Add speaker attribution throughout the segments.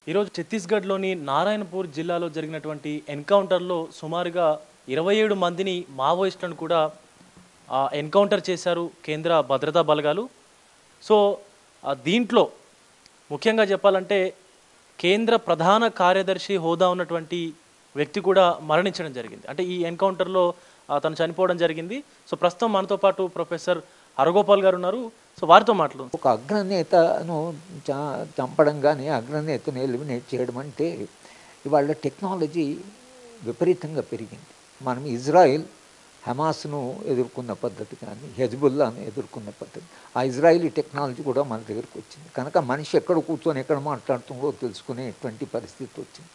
Speaker 1: ఈరోజు ఛత్తీస్గఢ్లోని నారాయణపూర్ జిల్లాలో జరిగినటువంటి ఎన్కౌంటర్లో సుమారుగా 27 మందిని మావోయిస్టులను కూడా ఎన్కౌంటర్ చేశారు కేంద్ర భద్రతా బలగాలు. సో దీంట్లో ముఖ్యంగా చెప్పాలంటే కేంద్ర ప్రధాన కార్యదర్శి హోదా ఉన్నటువంటి వ్యక్తి కూడా మరణించడం జరిగింది. అంటే ఈ ఎన్కౌంటర్లో తను చనిపోవడం జరిగింది. సో ప్రస్తుతం మనతో పాటు ప్రొఫెసర్ హరగోపాల్ గారు ఉన్నారు. సో వారితో మాట్లాడు.
Speaker 2: ఒక అగ్రనేతను చంపడం కానీ అగ్రనేతను ఎలిమినేట్ చేయడం అంటే ఇవాళ టెక్నాలజీ విపరీతంగా పెరిగింది. మనం ఇజ్రాయిల్ హమాస్ను ఎదుర్కొన్న పద్ధతి కానీ హెజ్బుల్లాను ఎదుర్కొన్న పద్ధతి, ఆ ఇజ్రాయిలీ టెక్నాలజీ కూడా మన దగ్గరకు వచ్చింది. కనుక మనిషి ఎక్కడ కూర్చొని ఎక్కడ మాట్లాడుతుందో తెలుసుకునేటువంటి పరిస్థితి వచ్చింది.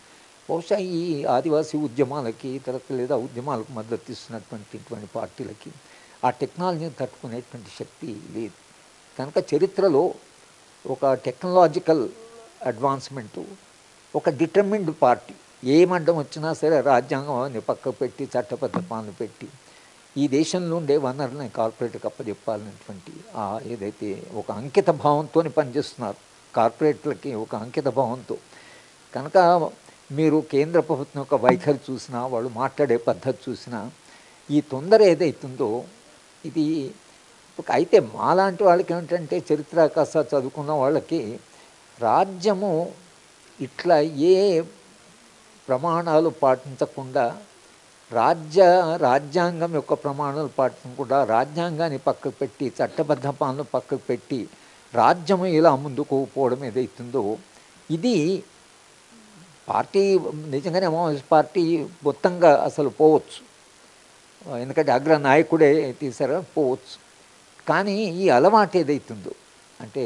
Speaker 2: బహుశా ఈ ఆదివాసీ ఉద్యమాలకి తర్వాత లేదా ఉద్యమాలకు మద్దతు ఇస్తున్నటువంటి పార్టీలకి ఆ టెక్నాలజీని తట్టుకునేటువంటి శక్తి లేదు. కనుక చరిత్రలో ఒక టెక్నాలజికల్ అడ్వాన్స్మెంటు, ఒక డిటర్మిన్డ్ పార్టీ ఏమడ్డం వచ్చినా సరే రాజ్యాంగం పక్కకు పెట్టి చట్టబద్ధపాలను పెట్టి ఈ దేశంలో ఉండే వనరులని కార్పొరేట్కి అప్పచెప్పాలనేటువంటి ఏదైతే ఒక అంకిత భావంతో పనిచేస్తున్నారు కార్పొరేట్లకి, ఒక అంకిత భావంతో. కనుక మీరు కేంద్ర ప్రభుత్వం యొక్క వైఖరి చూసినా, వాళ్ళు మాట్లాడే పద్ధతి చూసినా, ఈ తొందర ఏదైతుందో ఇది అయితే మాలాంటి వాళ్ళకి ఏమిటంటే చరిత్ర కాస్త చదువుకున్న వాళ్ళకి రాజ్యము ఇట్లా ఏ ప్రమాణాలు పాటించకుండా రాజ్యాంగం యొక్క ప్రమాణాలు పాటించకుండా రాజ్యాంగాన్ని పక్కకు పెట్టి చట్టబద్ధ పాలన పక్కకు పెట్టి రాజ్యము ఇలా ముందుకు పోవడం ఏదైతుందో ఇది పార్టీ నిజంగానే మావోయిస్ట్ పార్టీ మొత్తంగా అసలు పోవచ్చు, ఎందుకంటే అగ్ర నాయకుడే తీసారా పోవచ్చు. కానీ ఈ అలవాటు ఏదైతుందో అంటే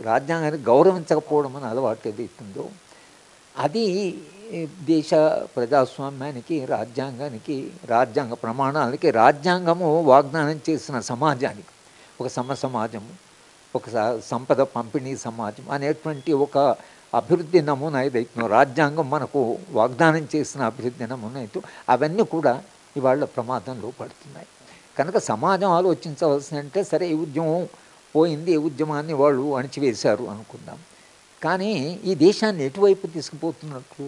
Speaker 2: రాజ్యాంగాన్ని గౌరవించకపోవడం అనే అలవాటు ఏదైతుందో అది దేశ ప్రజాస్వామ్యానికి, రాజ్యాంగానికి, రాజ్యాంగ ప్రమాణాలకి, రాజ్యాంగము వాగ్దానం చేసిన సమాజానికి, ఒక సమాజము, ఒక సంపద పంపిణీ సమాజం అనేటువంటి ఒక అభివృద్ధి నమూనా ఏదైతుందో రాజ్యాంగం మనకు వాగ్దానం చేసిన అభివృద్ధి నమూనా అయితే అవన్నీ కూడా ఇవాళ ప్రమాదంలో పడుతున్నాయి. కనుక సమాజం ఆలోచించవలసిందంటే సరే ఈ ఉద్యమం పోయింది, ఈ ఉద్యమాన్ని వాళ్ళు అణిచివేశారు అనుకుందాం. కానీ ఈ దేశాన్ని ఎటువైపు తీసుకుపోతున్నట్లు,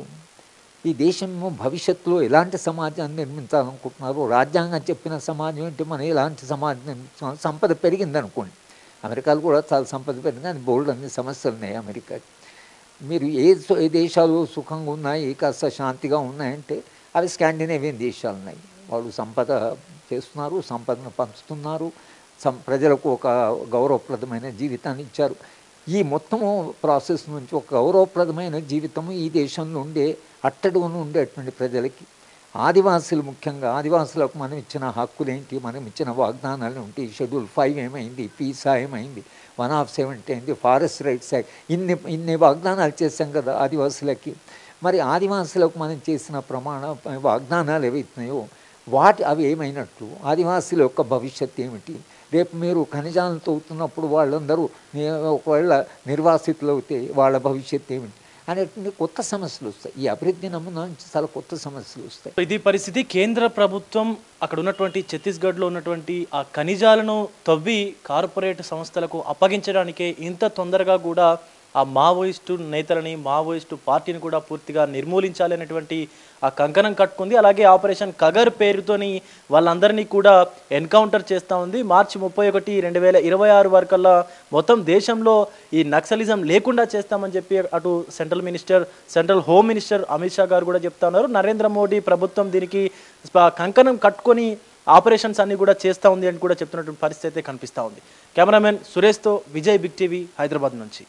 Speaker 2: ఈ దేశము భవిష్యత్తులో ఎలాంటి సమాజాన్ని నిర్మించాలనుకుంటున్నారు, రాజ్యాంగం చెప్పిన సమాజం ఏంటి, మనం ఎలాంటి సమాజం నిర్మించాలి. సంపద పెరిగింది అనుకోండి, అమెరికాలో కూడా చాలా సంపద పెరిగింది, అది బోల్డ్ అన్ని సమస్యలు ఉన్నాయి అమెరికాకి. మీరు ఏ దేశాలు సుఖంగా ఉన్నాయి, కాస్త శాంతిగా ఉన్నాయంటే అవి స్కాండినేవియన్ దేశాలు ఉన్నాయి. వాళ్ళు సంపద చేస్తున్నారు, సంపదను పంచుతున్నారు, ప్రజలకు ఒక గౌరవప్రదమైన జీవితాన్ని ఇచ్చారు. ఈ మొత్తము ప్రాసెస్ నుంచి ఒక గౌరవప్రదమైన జీవితము ఈ దేశంలో ఉండే అట్టడుగున ఉండేటువంటి ప్రజలకి, ఆదివాసులు ముఖ్యంగా ఆదివాసులకు మనం ఇచ్చిన హక్కులేంటి, మనం ఇచ్చిన వాగ్దానాలు ఏంటి, షెడ్యూల్ 5 ఏమైంది, పీసా ఏమైంది, 1 of 70 అయింది, ఫారెస్ట్ రైట్స్ యాక్ట్, ఇన్ని వాగ్దానాలు చేశాం కదా ఆదివాసులకి. మరి ఆదివాసులకు మనం చేసిన వాగ్దానాలు ఏవైతున్నాయో అవి ఏమైనట్లు, ఆదివాసుల యొక్క భవిష్యత్తు ఏమిటి, రేపు మీరు ఖనిజాలను తవ్వుతున్నప్పుడు వాళ్ళందరూ ఒకవేళ నిర్వాసితులు అవుతే వాళ్ళ భవిష్యత్తు ఏమిటి అనేటువంటి కొత్త సమస్యలు వస్తాయి. ఈ అభివృద్ధి నమూనా నుంచి చాలా కొత్త సమస్యలు వస్తాయి.
Speaker 1: ఇది పరిస్థితి. కేంద్ర ప్రభుత్వం అక్కడ ఉన్నటువంటి ఛత్తీస్గఢ్లో ఉన్నటువంటి ఆ ఖనిజాలను తవ్వి కార్పొరేట్ సంస్థలకు అప్పగించడానికే ఇంత తొందరగా కూడా ఆ మావోయిస్టు నేతలని, మావోయిస్టు పార్టీని కూడా పూర్తిగా నిర్మూలించాలి అనేటువంటి ఆ కంకణం కట్టుకుంది. అలాగే ఆపరేషన్ కగర్ పేరుతోని వాళ్ళందరినీ కూడా ఎన్కౌంటర్ చేస్తూ ఉంది. మార్చి 31, 2026 వరకల్లా మొత్తం దేశంలో ఈ నక్సలిజం లేకుండా చేస్తామని చెప్పి అటు central home minister Amit Shah గారు కూడా చెప్తా ఉన్నారు. నరేంద్ర మోడీ ప్రభుత్వం దీనికి కంకణం కట్టుకొని ఆపరేషన్స్ అన్ని కూడా చేస్తూ ఉంది అని కూడా చెప్తున్నటువంటి పరిస్థితి అయితే కనిపిస్తూ ఉంది. కెమెరామెన్ సురేష్తో విజయ్, బిగ్ టీవీ, హైదరాబాద్ నుంచి.